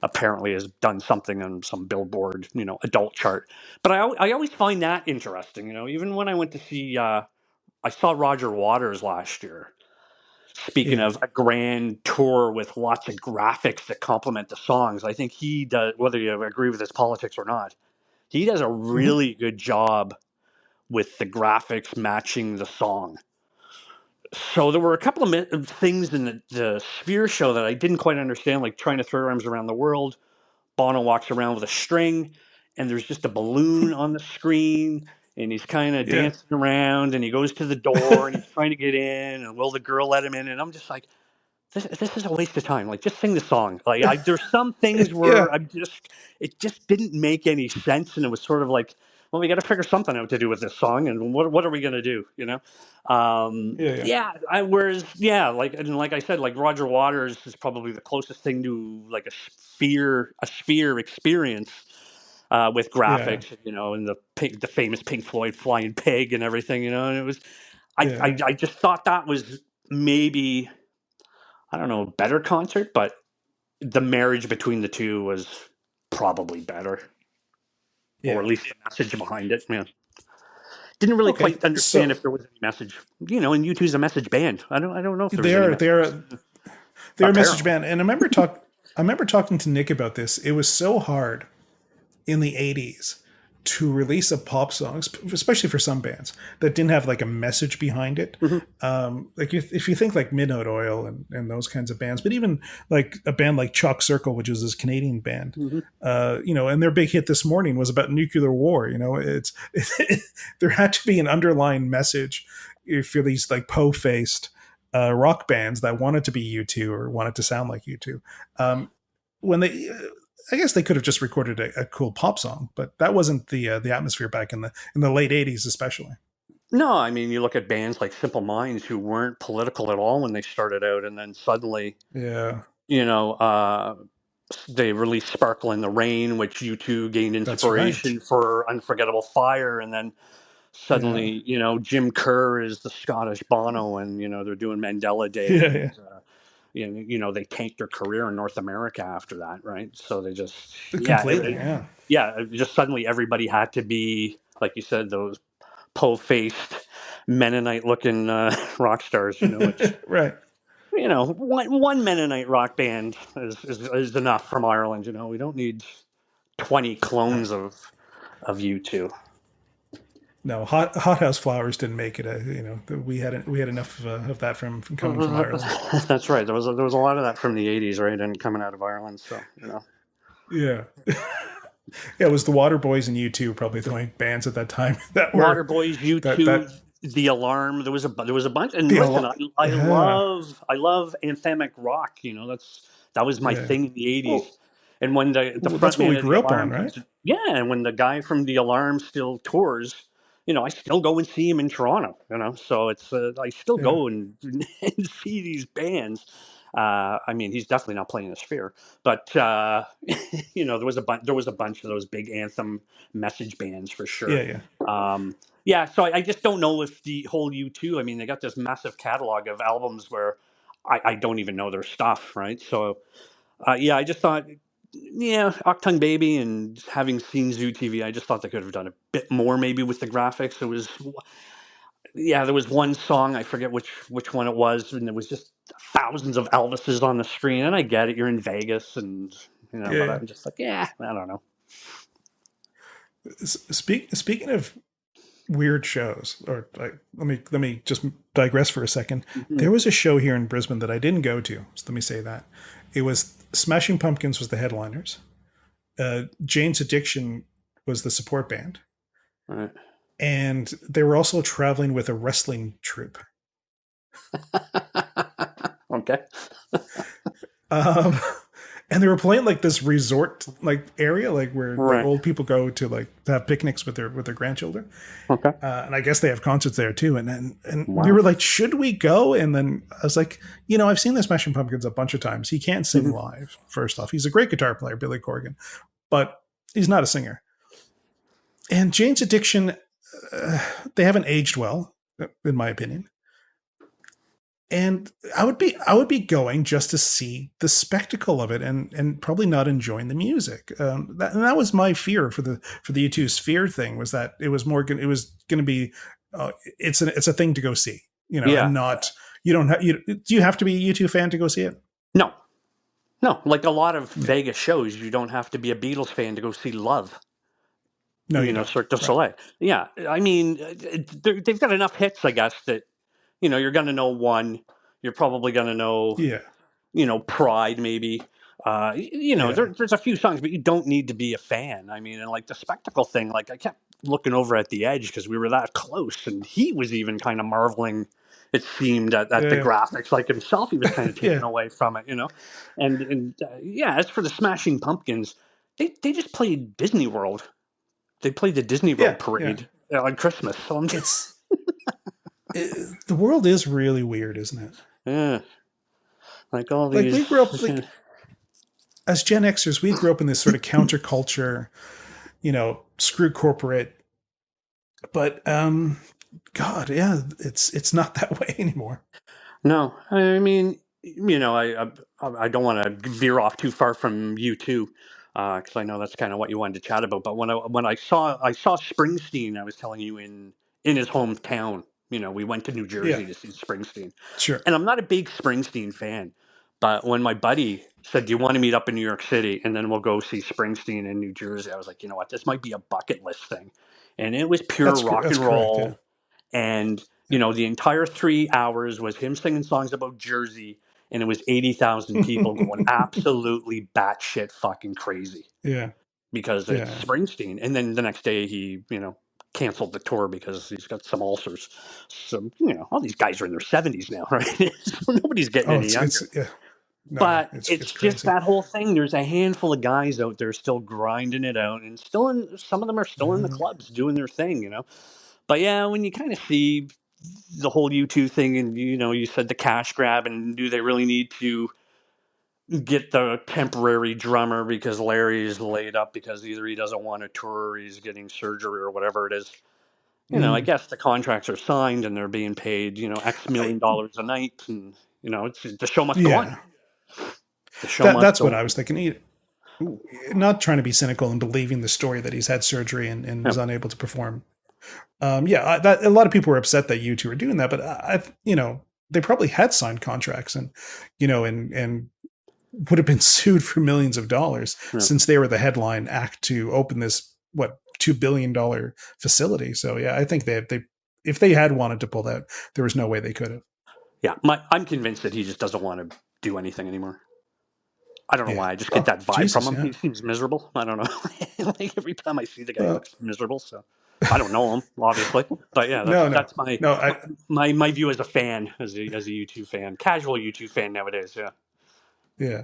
apparently has done something on some Billboard, adult chart. But I always find that interesting. Even when I went to see, I saw Roger Waters last year. Speaking yeah. of a grand tour with lots of graphics that complement the songs, I think he does, whether you agree with his politics or not, he does a Hmm. really good job with the graphics matching the song. So there were a couple of things in the Sphere show that I didn't quite understand, like trying to throw your arms around the world. Bono walks around with a string, and there's just a balloon on the screen, and he's kind of Yeah, dancing around, and he goes to the door, and he's trying to get in, and will the girl let him in? And I'm just like, this is a waste of time. Like, just sing the song. Like, there's some things yeah, where it just didn't make any sense, and it was sort of like, well, we got to figure something out to do with this song, and what are we gonna do? yeah, yeah, Yeah. Whereas, yeah, like I said, like Roger Waters is probably the closest thing to like a sphere experience. With yeah, graphics, and the famous Pink Floyd flying pig and everything, and it was, yeah, I just thought that was maybe, I don't know, a better concert, but the marriage between the two was probably better, or yeah. at least the message behind it. Yeah, didn't really Okay, quite understand so if there was any message. And U2's a message band. I don't know if there was they any are they message. are they're a message Apparently. band, and I remember talking to Nick about this. It was so hard in the 80s to release a pop song, especially for some bands that didn't have like a message behind it. Hmm. Like if you think like Midnight Oil and those kinds of bands, but even like a band like Chalk Circle, which is this Canadian band, Hmm. and their big hit this morning was about nuclear war. There had to be an underlying message for these like po-faced rock bands that wanted to be U2 or wanted to sound like U2. When they I guess they could have just recorded a cool pop song, but that wasn't the atmosphere back in the late '80s, especially. No, I mean, you look at bands like Simple Minds who weren't political at all when they started out, and then suddenly, Yeah, you know, uh, they released Sparkle in the Rain, which U2 gained that's right. inspiration for Unforgettable Fire, and then Yeah, suddenly, Jim Kerr is the Scottish Bono, and they're doing Mandela Day, yeah, and yeah. they tanked their career in North America after that, right? So they just, yeah, Completely. Yeah, just suddenly everybody had to be, like you said, those po-faced Mennonite-looking rock stars, which, right. one Mennonite rock band is enough from Ireland. We don't need 20 No, clones of you two. no. Hot House Flowers didn't make it. We had enough of that from coming from Ireland. That's right. There was a lot of that from the '80s, right, and coming out of Ireland. So Yeah, yeah. It was the Waterboys and U2 probably the only bands at that time that were Waterboys, U that two, The Alarm. There was a bunch. And the listen, I yeah, love anthemic rock. That was my yeah. thing in the '80s. Well, And when the well, that's what front man we of The grew up Alarm on, right? comes, yeah, and when the guy from The Alarm still tours, I still go and see him in Toronto. So it's I still Yeah, go and, and see these bands. I mean, he's definitely not playing the Sphere, but there was a bunch of those big anthem message bands for sure. yeah, yeah, Yeah, so I just don't know if the whole U2. I mean, they got this massive catalog of albums where I don't even know their stuff, right? So yeah, I just thought, yeah, Octung Baby, and having seen Zoo TV, I just thought they could have done a bit more maybe with the graphics. Yeah, there was one song, I forget which one it was, and there was just thousands of Elvises on the screen. And I get it, you're in Vegas, and yeah, but yeah. I'm just like, yeah, I don't know. Speaking of weird shows, or like, let me just digress for a second. Hmm. There was a show here in Brisbane that I didn't go to. So let me say that it was Smashing Pumpkins was the headliners. Jane's Addiction was the support band, Right. and they were also traveling with a wrestling troupe. Okay. Um, and they were playing like this resort like area, like where like Right. old people go to like to have picnics with their grandchildren. Okay. And I guess they have concerts there too. And we Wow. were like, should we go? And then I was like, I've seen the Smashing Pumpkins a bunch of times. He can't sing Hmm. live. First off, he's a great guitar player, Billy Corgan, but he's not a singer. And Jane's Addiction, they haven't aged well, in my opinion. And I would be going just to see the spectacle of it, and probably not enjoying the music. And that was my fear for the U2 Sphere thing, was that it was going to be it's a thing to go see, Yeah. and not you don't have do you have to be a U2 fan to go see it? No. No. Like a lot of Yeah. Vegas shows, you don't have to be a Beatles fan to go see Love. No, you don't. Cirque du Right. Soleil. Yeah. I mean, they've got enough hits, I guess, that you're going to know one. You're probably going to know Yeah. Pride maybe. Yeah. There's a few songs, but you don't need to be a fan. I mean, and like the spectacle thing, like I kept looking over at the edge because we were that close, and he was even kind of marveling. It seemed at the Yeah. graphics, like himself, he was kind of taken Yeah. away from it. And yeah, as for the Smashing Pumpkins, they just played Disney World. They played the Disney Yeah. World Yeah. parade on Christmas. So I'm just It's the world is really weird, isn't it? yeah, like all Like these. we grew up like as Gen Xers, we grew up in this sort of counterculture, screw corporate. But God, yeah, it's not that way anymore. No, I mean, I don't want to veer off too far from you too, because I know that's kind of what you wanted to chat about. But when I saw Springsteen, I was telling you in his hometown. We went to New Yeah, Jersey to see Springsteen, sure. and I'm not a big Springsteen fan. But when my buddy said, "Do you want to meet up in New York City, and then we'll go see Springsteen in New Jersey?" I was like, you know what, this might be a bucket list thing, and it was pure rock That's and correct. Yeah, roll. And yeah, the entire 3 hours was him singing songs about Jersey, and it was 80,000 people going absolutely batshit fucking crazy yeah, because it's yeah. Springsteen. And then the next day he, canceled the tour because he's got some ulcers. So, all these guys are in their 70s now, right? So nobody's getting Oh, any it's younger. yeah. No, But it's it's just crazy. that whole thing. There's a handful of guys out there still grinding it out, and some of them are still in the Mhm. clubs doing their thing. But yeah, when you kind of see the whole U2 thing, and you said the cash grab, and do they really need to get the temporary drummer because Larry's laid up because either he doesn't want to tour or he's getting surgery or whatever it is. I Mm. guess the contracts are signed and they're being paid, X I, million dollars a night, and it's the show must go on. yeah, The show must that's what go I on. was thinking. Not trying to be cynical and believing the story that he's had surgery and Yeah. is unable to perform. That a lot of people were upset that you two were doing that, but they probably had signed contracts, and and would have been sued for millions of dollars Yeah. since they were the headline act to open this $2 billion facility. So yeah, I think they if they had wanted to pull that, there was no way they could have. Yeah, I'm convinced that he just doesn't want to do anything anymore. I don't know Yeah. why. I just get Oh, that vibe from Jesus. him. Yeah. He seems miserable. I don't know. Like every time I see the guy, he Well, looks miserable. So I don't know him, obviously. But yeah, that's no, no, that's my no. my view as a fan, as a U2 fan, casual U2 fan nowadays. Yeah, Yeah.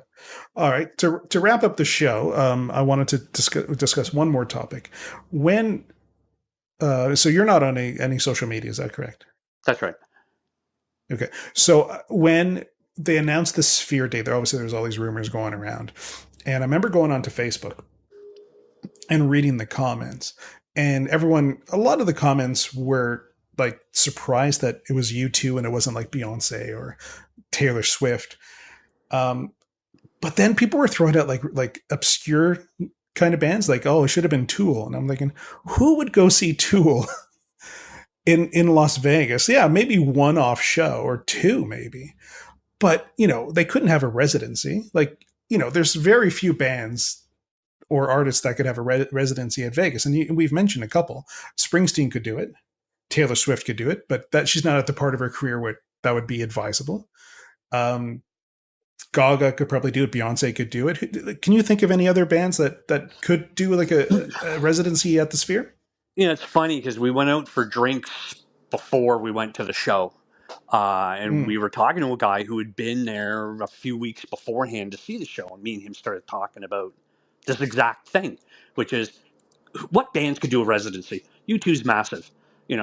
All right. To wrap up the show, I wanted to discuss one more topic. When so you're not on any social media, is that correct? that's right. Okay. So when they announced the Sphere Day, there obviously there's all these rumors going around, and I remember going onto Facebook and reading the comments, and a lot of the comments were like surprised that it was U2 and it wasn't like Beyonce or Taylor Swift. Um, but then people were throwing out like obscure kind of bands, like, oh, it should have been Tool, and I'm thinking, who would go see Tool in Las Vegas? Yeah, maybe one off show or two, maybe, but they couldn't have a residency. Like, there's very few bands or artists that could have a residency at Vegas, and we've mentioned a couple. Springsteen could do it, Taylor Swift could do it, but that she's not at the part of her career where that would be advisable. Um, Gaga could probably do it. Beyonce could do it. Can you think of any other bands that could do like a residency at the Sphere? It's funny because we went out for drinks before we went to the show, And we were talking to a guy who had been there a few weeks beforehand to see the show, and me and him started talking about this exact thing, which is what bands could do a residency. U2's massive,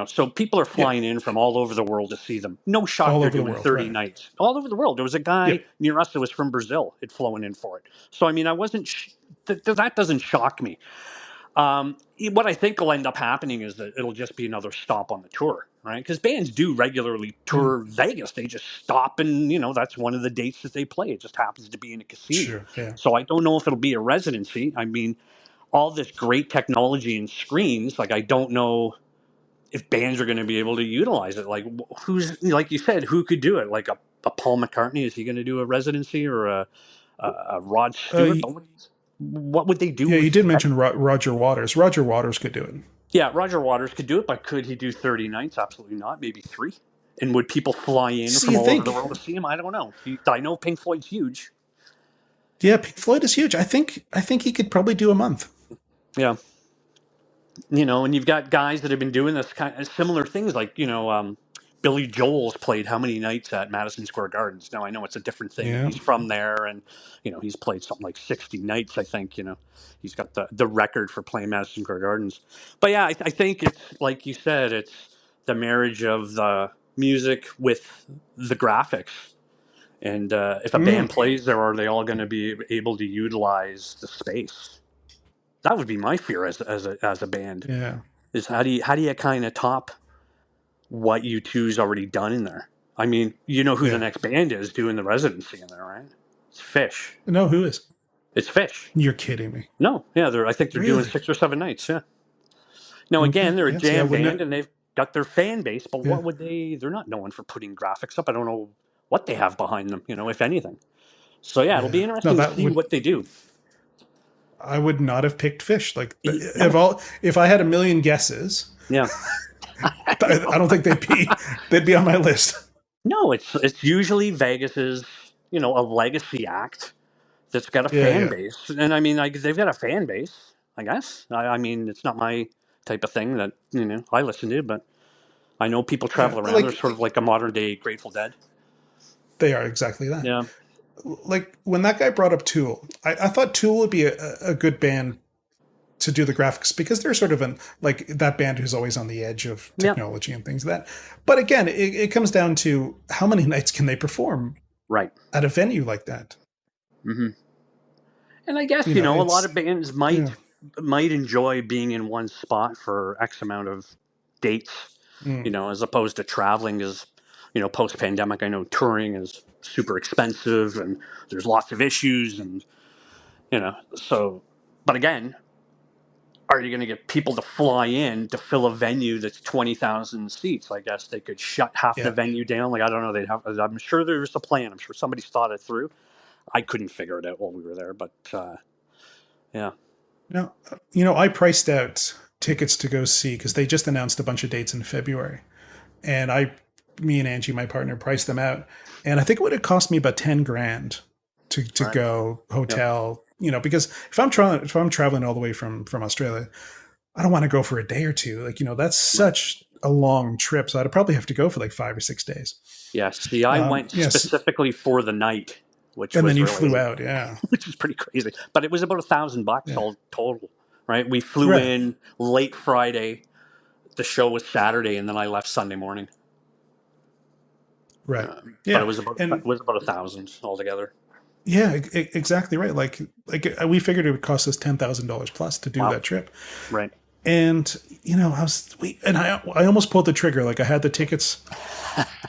so people are Yeah. flying in from all over the world to see them. No shock All they're over the doing world, 30 right? nights. All over the world. There was a Yeah. guy near us that was from Brazil had flown in for it. So, I mean, I wasn't, that doesn't shock me. What I think will end up happening is that it'll just be another stop on the tour, right? Because bands do regularly tour Vegas. They just stop and, that's one of the dates that they play. It just happens to be in a casino. Sure. Yeah. So I don't know if it'll be a residency. I mean, all this great technology and screens, like I don't know if bands are going to be able to utilize it. Like who's, like you said, who could do it? Like a Paul McCartney, is he going to do a residency, or a Rod Stewart? Y- What would they do yeah. You with did mention Roger Waters. Roger Waters could do it. Yeah, Roger Waters could do it, but could he do 30 nights? Absolutely not. Maybe 3. And would people fly in So from you all over the think? world to see him? I don't know. I know Pink Floyd's huge. Yeah, Pink Floyd is huge. I think he could probably do a month. Yeah. And you've got guys that have been doing this kind of similar things, like, Billy Joel's played how many nights at Madison Square Gardens? Now, I know it's a different thing, and Yeah. he's from there, and, he's played something like 60 nights, I think, He's got the record for playing Madison Square Gardens. But yeah, I think it's, like you said, it's the marriage of the music with the graphics. And if a band plays there, are they all going to be able to utilize the space? That would be my fear as a band. Yeah. Is how do you kind of top what U2's already done in there? I mean, you know who the next band is doing the residency in there, right? It's Fish. No, who is? It's Fish. You're kidding me. No, yeah, I think they're doing Really? 6 or 7 nights. Yeah. Now again, Okay. they're a Yeah. See, I jam wouldn't. band, and they've got their fan base. But Yeah. what would they? They're not known for putting graphics up. I don't know what they have behind them. If anything. So yeah, it'll be Yeah. No, interesting to that see would. what they do. I would not have picked Fish. Like No. if I had a million guesses, Yeah. I don't think they'd be on my list. No, it's usually Vegas's, a legacy act that's got a Yeah. fan Yeah. base. And I mean, like, they've got a fan base, I guess. I mean, it's not my type of thing that, I listen to, but I know people Yeah. travel around. They're Like sort of like a modern day Grateful Dead. they are exactly that. Yeah. Like when that guy brought up Tool, I thought Tool would be a good band to do the graphics because they're sort of like that band who's always on the edge of Yeah. technology and things like that. But again, it comes down to how many nights can they perform Right. at a venue like that. Mm-hmm. And I guess, a lot of bands might enjoy being in one spot for X amount of dates, as opposed to traveling. Because, post-pandemic, I know touring is super expensive and there's lots of issues, and, so, but again, are you going to get people to fly in to fill a venue that's 20,000 seats? I guess they could shut half the venue down. Like, I don't know. I'm sure there's a plan. I'm sure somebody's thought it through. I couldn't figure it out while we were there, but yeah. Now, I priced out tickets to go see because they just announced a bunch of dates in February, and me and Angie, my partner, priced them out, and I think it would have cost me about $10,000 to Right. go hotel. Because if I'm traveling all the way from Australia, I don't want to go for a day or two. Like, that's such a long trip, so I'd probably have to go for like 5 or 6 days. Yeah. See, I went specifically for the night, and then you flew out, which was pretty crazy. But it was about $1,000 all total, right? We flew in late Friday. The show was Saturday, and then I left Sunday morning. Right. But it was about $1,000 altogether. Yeah, exactly right. Like we figured it would cost us $10,000 plus to do that trip. Right. And I almost pulled the trigger. Like I had the tickets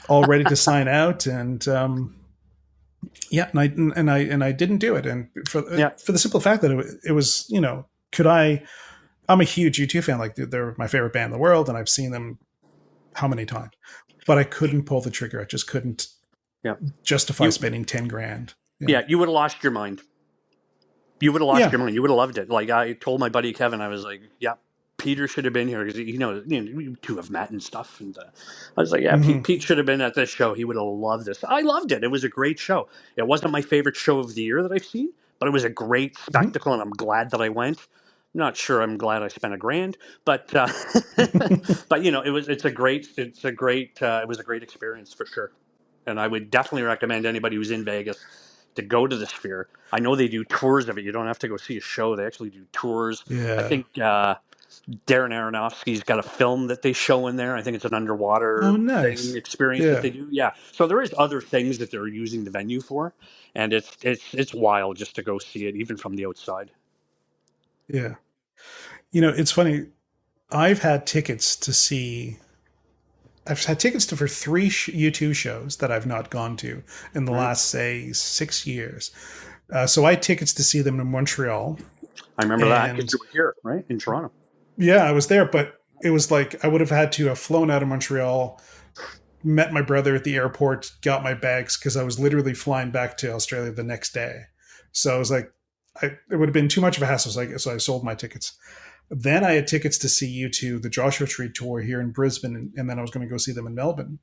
all ready to sign out, and and I didn't do it. And for the simple fact that it was, I'm a huge U2 fan. Like they're my favorite band in the world, and I've seen them how many times, but I couldn't pull the trigger. I just couldn't justify spending $10,000. Yeah, you would have lost your mind. You would have lost your mind. You would have loved it. Like I told my buddy Kevin, I was like, "Yeah, Peter should have been here because you two have met and stuff." And I was like, "Yeah, Pete should have been at this show. He would have loved this." I loved it. It was a great show. It wasn't my favorite show of the year that I've seen, but it was a great spectacle, and I'm glad that I went. Not sure. I'm glad I spent $1,000, but but it was a great experience for sure, and I would definitely recommend anybody who's in Vegas to go to the Sphere. I know they do tours of it. You don't have to go see a show. They actually do tours. I Yeah. think Darren Aronofsky's got a film that they show in there. I think it's an underwater Oh, thing nice. experience that Yeah. they do. Yeah. So there is other things that they're using the venue for, and it's wild just to go see it, even from the outside. Yeah. It's funny. I've had tickets to see. I've had tickets to for three U2 shows that I've not gone to in the Right. last, say, 6 years. So I had tickets to see them in Montreal, I remember that because and you were here, right, in Toronto. yeah, I was there. But it was like I would have had to have flown out of Montreal, met my brother at the airport, got my bags because I was literally flying back to Australia the next day. So I was like, it would have been too much of a hassle. So I sold my tickets. Then I had tickets to see U2 the Joshua Tree tour here in Brisbane, and then I was going to go see them in Melbourne.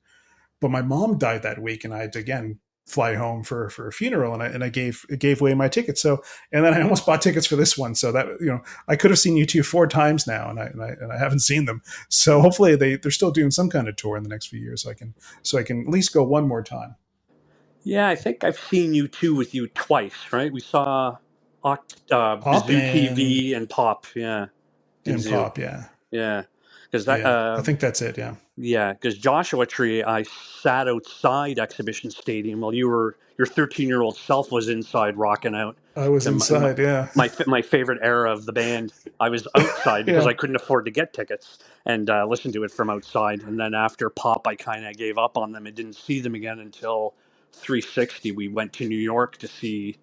But my mom died that week, and I had to again fly home for a funeral, and I gave away my tickets. So and then I almost bought tickets for this one. So that I could have seen U2 four times now, and I haven't seen them. So hopefully they're still doing some kind of tour in the next few years. So I can at least go one more time. Yeah, I think I've seen you two with you twice, right? We saw Pop Zoo TV and Pop, yeah, in and Zoo, Pop, yeah, yeah, because that yeah. I think that's it. Yeah, yeah, because Joshua Tree, I sat outside Exhibition Stadium while your 13-year-old self was inside rocking out I was to inside. Yeah, my favorite era of the band. I was outside because yeah, I couldn't afford to get tickets and listen to it from outside. And then after Pop, I kind of gave up on them and didn't see them again until 360. We went to New York to see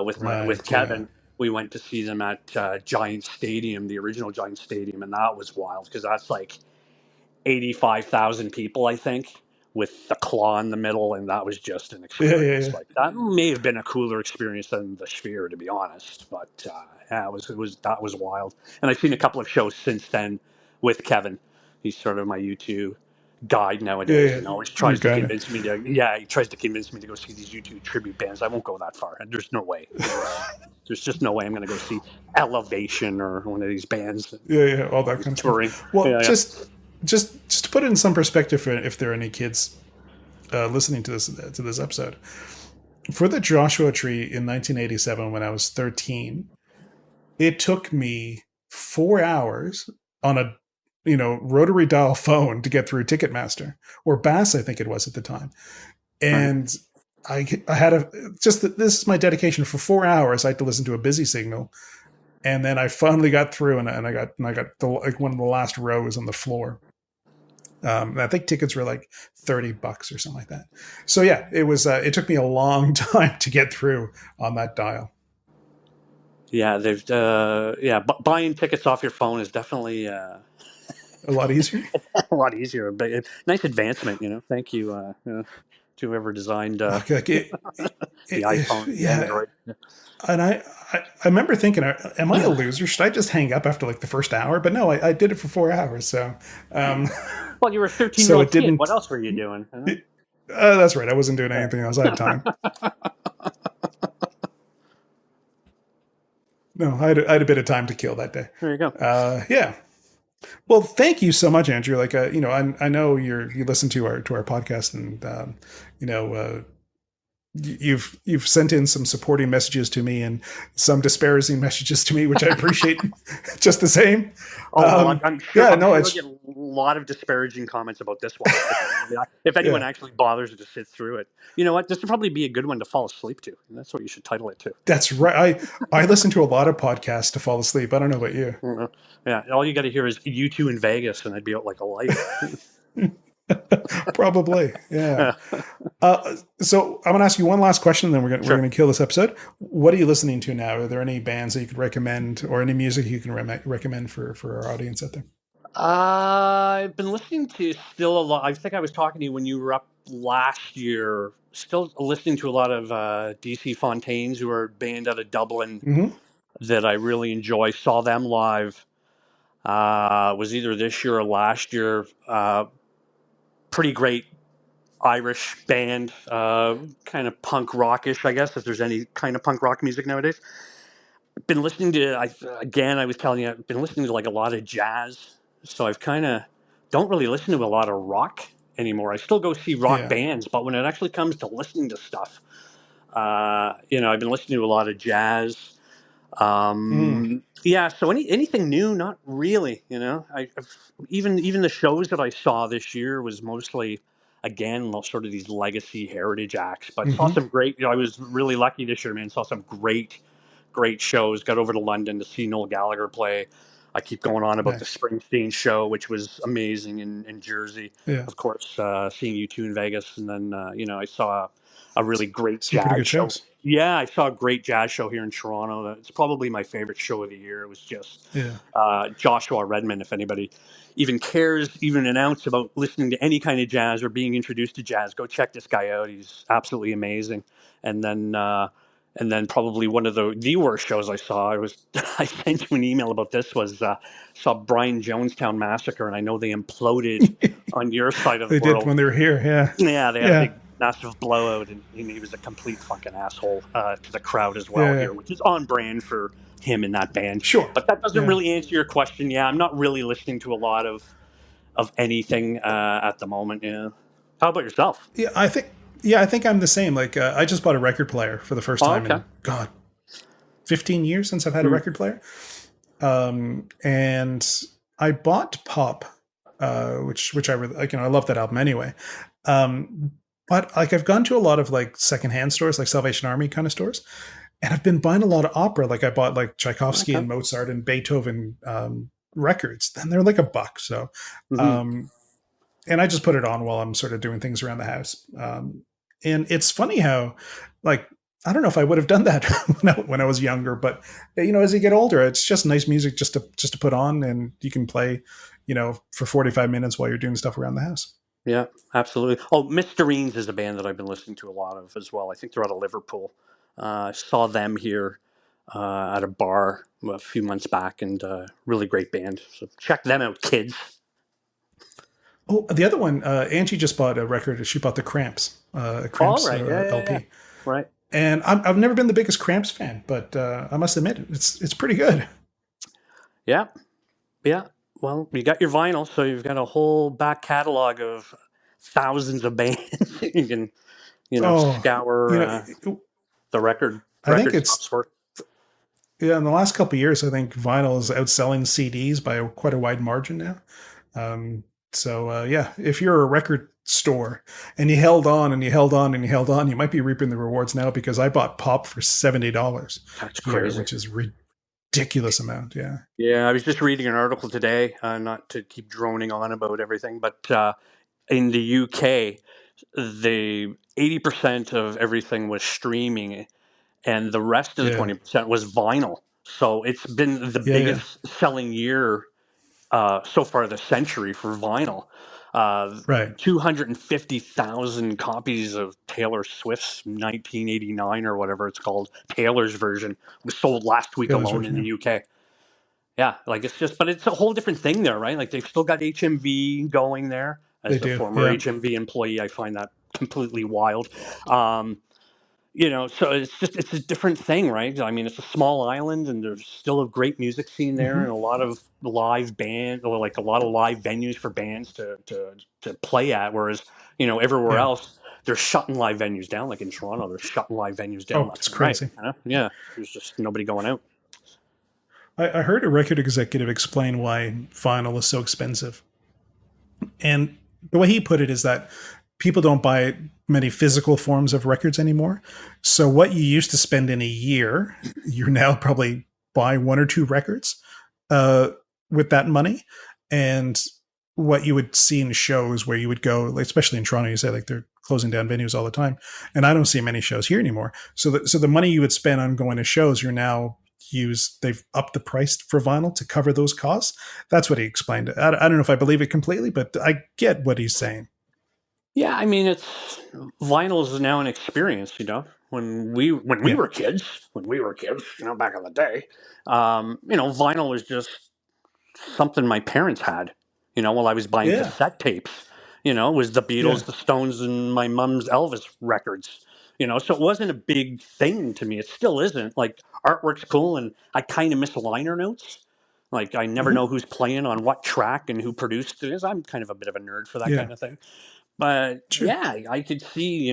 with right. Yeah, Kevin. We went to see them at Giant Stadium, the original Giant Stadium, and that was wild because that's like 85,000 people, I think, with the claw in the middle, and that was just an yeah, yeah, experience. yeah. Like that may have been a cooler experience than the Sphere, to be honest. But yeah, it was that was wild. And I've seen a couple of shows since then with Kevin. He's sort of my U2 guide Yeah, nowadays, yeah. and always You're tries to kind of. convince me to. Yeah, he tries to convince me to go see these U2 tribute bands. I won't go that far, and there's no way. There's just no way I'm going to go see Elevation or one of these bands Yeah, yeah, all that always kind of touring. stuff. Well, Yeah, yeah. just to put it in some perspective, for if there are any kids listening to this episode, for the Joshua Tree in 1987, when I was 13, it took me 4 hours on a rotary dial phone to get through Ticketmaster or Bass, I think it was at the time, Right. and I had this is my dedication. For 4 hours I had to listen to a busy signal, and then I finally got through, and I got like one of the last rows on the floor. I think tickets were like $30 or something like that. So yeah, it was. It took me a long time to get through on that dial. Yeah, they've buying tickets off your phone is definitely A lot easier. a lot easier. But nice advancement, Thank you, to whoever designed Like the iPhone and the yeah. Android. And I remember thinking, am I a loser? Should I just hang up after like the first hour? But no, I did it for 4 hours. So, um, Well, you were a so 13-year-old it kid. What didn't. else were you doing? That's right. I wasn't doing anything else. I had time. No, I had a bit of time to kill that day. There you go. Yeah. Well, thank you so much, Andrew. Like, I know you listen to our podcast, and you've sent in some supporting messages to me and some disparaging messages to me, which I appreciate just the same. Oh well, I'm sure. Yeah, I'm no, sure I'll it's get a lot of disparaging comments about this one if anyone yeah, actually bothers to sit through it. You know what? This would probably be a good one to fall asleep to. That's what you should title it to. that's right. I listen to a lot of podcasts to fall asleep. I don't know about you. Yeah, all you got to hear is U2 in Vegas, and I'd be out like a light. Probably, yeah. So I'm going to ask you one last question, and then we're Sure. going to kill this episode. What are you listening to now? Are there any bands that you could recommend, or any music you can recommend for our audience out there? I've been listening to still a lot. I think I was talking to you when you were up last year. Still listening to a lot of DC Fontaines, who are a band out of Dublin Mm-hmm. that I really enjoy. Saw them live. Was either this year or last year. Pretty great Irish band, kind of punk rockish, I guess, if there's any kind of punk rock music nowadays. been listening to, I was telling you, I've been listening to like a lot of jazz. So I've kind of don't really listen to a lot of rock anymore. I still go see rock Yeah. bands, but when it actually comes to listening to stuff, I've been listening to a lot of jazz. Mm. Yeah, so anything new? Not really. Even the shows that I saw this year was mostly, again, sort of these legacy heritage acts. But saw Hmm. some great. I was really lucky this year, man. Saw some great shows. Got over to London to see Noel Gallagher play. I keep going on about the Nice. Springsteen show, which was amazing in Jersey. Yeah. Of course, seeing you two in Vegas, and then I saw a really great Some pretty jazz good show. shows. Yeah, I saw a great jazz show here in Toronto. It's probably my favorite show of the year. It was just Yeah. Joshua Redman. If anybody even cares, even an ounce about listening to any kind of jazz or being introduced to jazz, go check this guy out. He's absolutely amazing. And then, and then probably one of the worst shows I saw. I sent you an email about this. Was saw Brian Jonestown Massacre, and I know they imploded on your side of the They did world. when they were here. Yeah. Yeah, they had a Yeah. big, massive blowout, and he was a complete fucking asshole to the crowd as well Yeah. here, which is on brand for him in that band. Sure. But that doesn't Yeah. really answer your question. Yeah, I'm not really listening to a lot of anything at the moment. Yeah. How about yourself? Yeah. I think. Yeah, I think I'm the same. Like, I just bought a record player for the first Oh, time okay. in God, 15 years since I've had a Mm. record player. And I bought Pop, which I really like. I love that album anyway. Um, but like I've gone to a lot of like secondhand stores, like Salvation Army kind of stores, and I've been buying a lot of opera. Like I bought like Tchaikovsky Okay. and Mozart and Beethoven records. Then they're like $1. So, Hmm. um, and I just put it on while I'm sort of doing things around the house. And it's funny how, like, I don't know if I would have done that when I was younger, but as you get older, it's just nice music just to put on, and you can play, for 45 minutes while you're doing stuff around the house. Yeah, absolutely. Oh, Mysterines is a band that I've been listening to a lot of as well. I think they're out of Liverpool. I saw them here at a bar a few months back, and really great band. So check them out, kids. Oh, the other one, Angie just bought a record. She bought the Cramps, All Cramps right. Yeah, yeah, yeah. LP, Right. and I've never been the biggest Cramps fan, but I must admit it's pretty good. Yeah, yeah. Well, you got your vinyl, so you've got a whole back catalog of thousands of bands you can, Oh, you scour know, the record I think shops it's for. yeah. In the last couple of years, I think vinyl is outselling CDs by quite a wide margin now. So yeah, if you're a record store and you held on and you held on and you held on, you might be reaping the rewards now, because I bought Pop for $70 That's here, crazy. which is ridiculous amount. Yeah. Yeah, I was just reading an article today, not to keep droning on about everything, but in the UK, the 80% of everything was streaming, and the rest of the Yeah. 20% was vinyl. So it's been the Yeah. Yeah. biggest selling year so far this century for vinyl. Uh, Right. 250,000 copies of Taylor Swift's 1989 or whatever it's called, Taylor's version, was sold last week Taylor's alone in version. the Yeah. UK. Yeah, like it's just, but it's a whole different thing there, right? Like they've still got HMV going there. They As a do. former Yeah. HMV employee, I find that completely wild. Um, so it's a different thing, right? I mean, it's a small island, and there's still a great music scene there, and Hmm. a lot of live band, or like a lot of live venues for bands to play at. Whereas, everywhere Yeah. else, they're shutting live venues down. Like in Toronto, they're shutting live venues down Oh, left it's and right. crazy. Yeah, there's just nobody going out. I heard a record executive explain why vinyl is so expensive. And the way he put it is that people don't buy many physical forms of records anymore. So what you used to spend in a year, you're now probably buy one or two records uh, with that money. And what you would see in shows where you would go, like, especially in Toronto, you say like they're closing down venues all the time, and I don't see many shows here anymore. So the money you would spend on going to shows, you're now they've upped the price for vinyl to cover those costs. That's what he explained. I don't know if I believe it completely, but I get what he's saying. Yeah, I mean, it's vinyl is now an experience. When we Yeah. were kids, back in the day, vinyl was just something my parents had. While I was buying Yeah. cassette tapes, it was the Yeah. Beatles, the Stones, and my mom's Elvis records. So it wasn't a big thing to me. It still isn't. Like, artwork's cool, and I kind of miss liner notes. Like, I never Hmm. know who's playing on what track and who produced it. I'm kind of a bit of a nerd for that Yeah, kind of thing. But sure. yeah, I could see,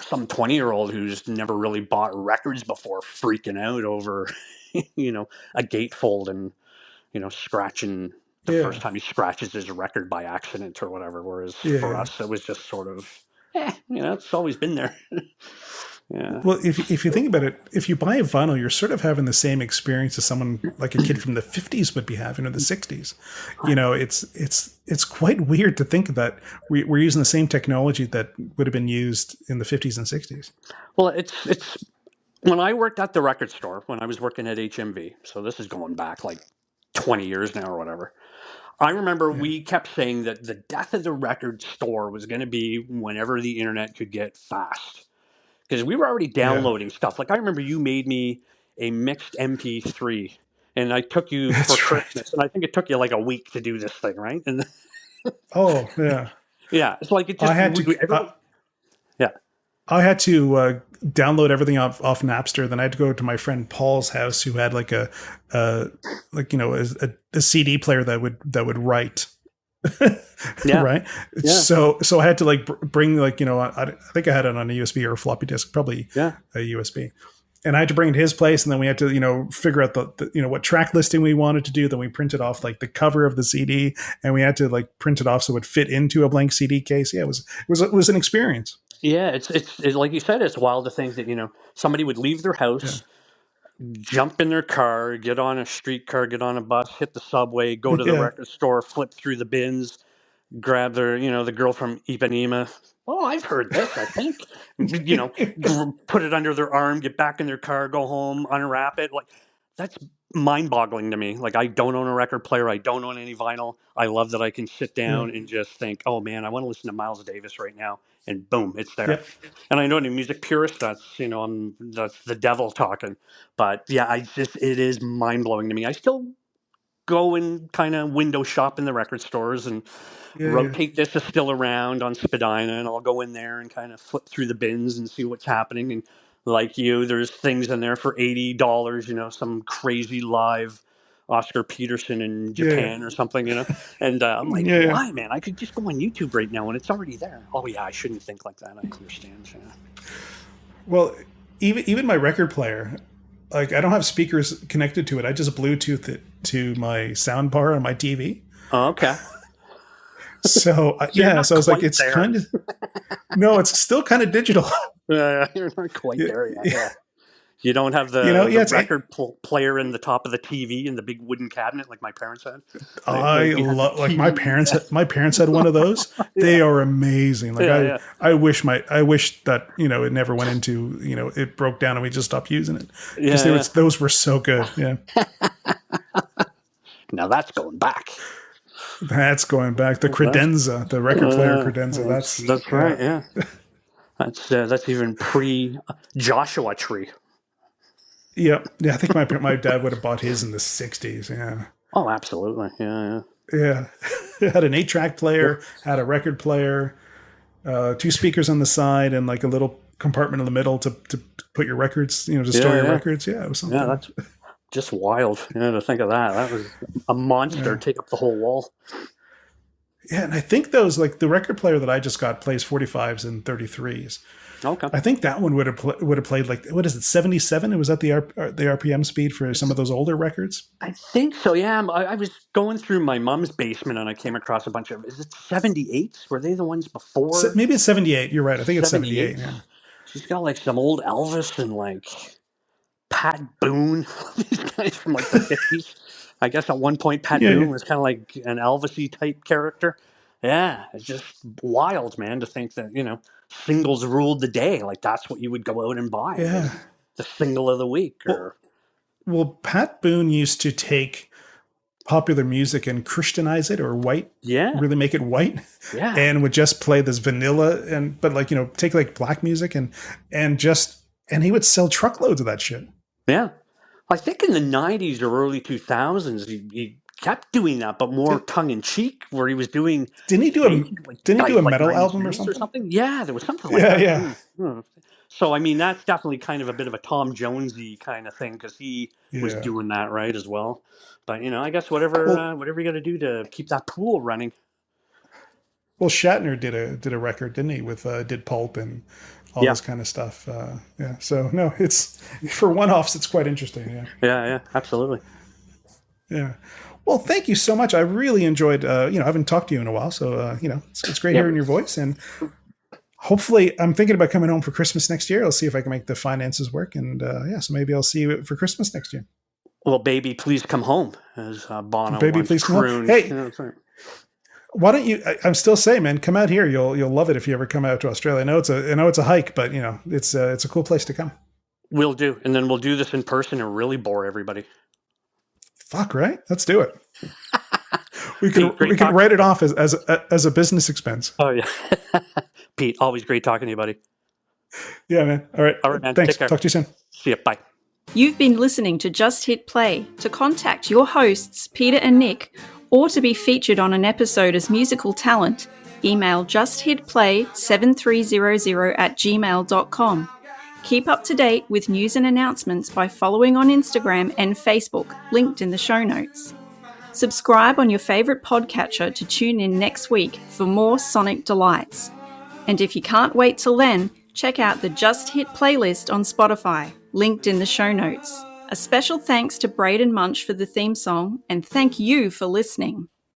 some 20-year-old who's never really bought records before freaking out over, a gatefold and, scratching the first Yeah, time he scratches his record by accident or whatever. Whereas for yeah. us, it was just sort of, it's always been there. Yeah. Well, if you think about it, if you buy a vinyl, you're sort of having the same experience as someone like a kid from the '50s would be having, or the '60s. It's quite weird to think that we're using the same technology that would have been used in the '50s and '60s. Well, it's when I worked at the record store, when I was working at HMV, so this is going back like 20 years now or whatever. I remember Yeah, we kept saying that the death of the record store was going to be whenever the internet could get fast. Because we were already yeah, downloading stuff. Like, I remember you made me a mixed MP3, and I took you for that's right. Christmas, and I think it took you like a week to do this thing, right? And Oh, yeah. yeah, it's like it I just, had to. everyone, yeah. I had to download everything off Napster. Then I had to go to my friend Paul's house, who had like a like a CD player that would write. Yeah. Right. Yeah. So I had to like bring like I think I had it on a USB or a floppy disk, probably Yeah. a USB. And I had to bring it to his place, and then we had to figure out the what track listing we wanted to do. Then we printed off like the cover of the CD, and we had to like print it off so it would fit into a blank CD case. Yeah, it was an experience. Yeah. It's like you said, it's wild to think that, somebody would leave their Yeah. house, jump in their car, get on a streetcar, get on a bus, hit the subway, go to the Yeah. record store, flip through the bins, grab their, the girl from Ipanema. Oh, I've heard this, I think. Put it under their arm, get back in their car, go home, unwrap it. Like, that's mind boggling to me. Like, I don't own a record player. I don't own any vinyl. I love that I can sit Yeah. down and just think, oh man, I want to listen to Miles Davis right now. And boom, it's there. Yep. And I know any music purist, that's the devil talking. But yeah, it is mind blowing to me. I still go and kind of window shop in the record stores and Yeah. Yeah. rotate this is still around on Spadina, and I'll go in there and kind of flip through the bins and see what's happening. And like you, there's things in there for $80, some crazy live Oscar Peterson in Yeah. Japan or something, And I'm like, Yeah. Yeah. why, man? I could just go on YouTube right now and it's already there. Oh yeah, I shouldn't think like that. I understand. Yeah. Well, even my record player, like I don't have speakers connected to it. I just Bluetooth it to my sound bar on my TV. Oh, okay. So So you're yeah, not so I was like, quite it's there. kind of no, it's still kind of digital. You're not quite there yet. Yeah. You don't have the Yeah, record player in the top of the TV in the big wooden cabinet like my parents had. I We had the love like my TV. parents. My parents had one of those. They Yeah, are amazing. Like yeah, yeah, I wish that it never went into it broke down and we just stopped using it because yeah, those were so good. Yeah, yeah. Now that's going back. that's going back the That's credenza, the record player credenza. that's Yeah. right. Yeah, that's even pre Joshua Tree. Yep. Yeah, I think my dad would have bought his in the '60s. Yeah. Oh, absolutely. Yeah, Yeah. It had an 8-track yeah, player, had a record player, two speakers on the side, and like a little compartment in the middle to put your records, to store yeah, your yeah. records. Yeah, it was Yeah, something. that's just wild. To think of that. That was a monster. Yeah. Take up the whole wall. Yeah, and I think those like the record player that I just got plays 45s and 33s. Okay. I think that one would have played like what is it 77? It was at the RPM speed for some of those older records. I think so. Yeah, I was going through my mom's basement and I came across a bunch of. Is it 78s? Were they the ones before Maybe it's 78. You're right. I think it's 78. 78s? Yeah. She's got like some old Elvis and like Pat Boone. These guys from like the 50s. I guess at one point Pat Yeah. Yeah. Boone was kind of like an Elvis-y type character. Yeah, it's just wild, man, to think that singles ruled the day. Like that's what you would go out and buy Yeah. was the single of the week, Well, or well, Pat Boone used to take popular music and Christianize it or yeah, really make it white, yeah. and would just play this vanilla but like take like black music and he would sell truckloads of that shit. Yeah. I think in the 90s or early 2000s, he kept doing that, but more tongue in cheek, where he was doing. Didn't he do a Like metal Nine Inch album or Nails or something? something? Yeah, there was something like Yeah, that. yeah, So I mean, that's definitely kind of a bit of a Tom Jonesy kind of thing, because he was yeah. doing that right as well. But I guess Well, whatever you got to do to keep that pool running. well, Shatner did a record, didn't he? With did Pulp and all Yeah, this kind of stuff. Yeah. So no, it's for one-offs. It's quite interesting. Yeah. yeah, absolutely. Yeah. Well, thank you so much. I really enjoyed. I haven't talked to you in a while, so it's great Yeah, hearing your voice. And hopefully, I'm thinking about coming home for Christmas next year. I'll see if I can make the finances work. And yeah, so maybe I'll see you for Christmas next year. well, baby, please come home, as Bono Baby, once please come home. crooned. Hey, That's right. why don't you? I'm still saying, man, come out here. You'll love it if you ever come out to Australia. I know it's a hike, but it's a cool place to come. We'll do, and then we'll do this in person and really bore everybody. Fuck right, let's do it. Pete, great We can talking. write it off as a business expense. Oh yeah, Pete, always great talking to you, buddy. Yeah, man. All right, Man. thanks. Take care. Talk to you soon. See ya. Bye. You've been listening to Just Hit Play. To contact your hosts, Peter and Nick, or to be featured on an episode as musical talent, email justhitplay7300@gmail.com. Keep up to date with news and announcements by following on Instagram and Facebook, linked in the show notes. Subscribe on your favourite podcatcher to tune in next week for more sonic delights. And if you can't wait till then, check out the Just Hit playlist on Spotify, linked in the show notes. A special thanks to Braden Munch for the theme song, and thank you for listening.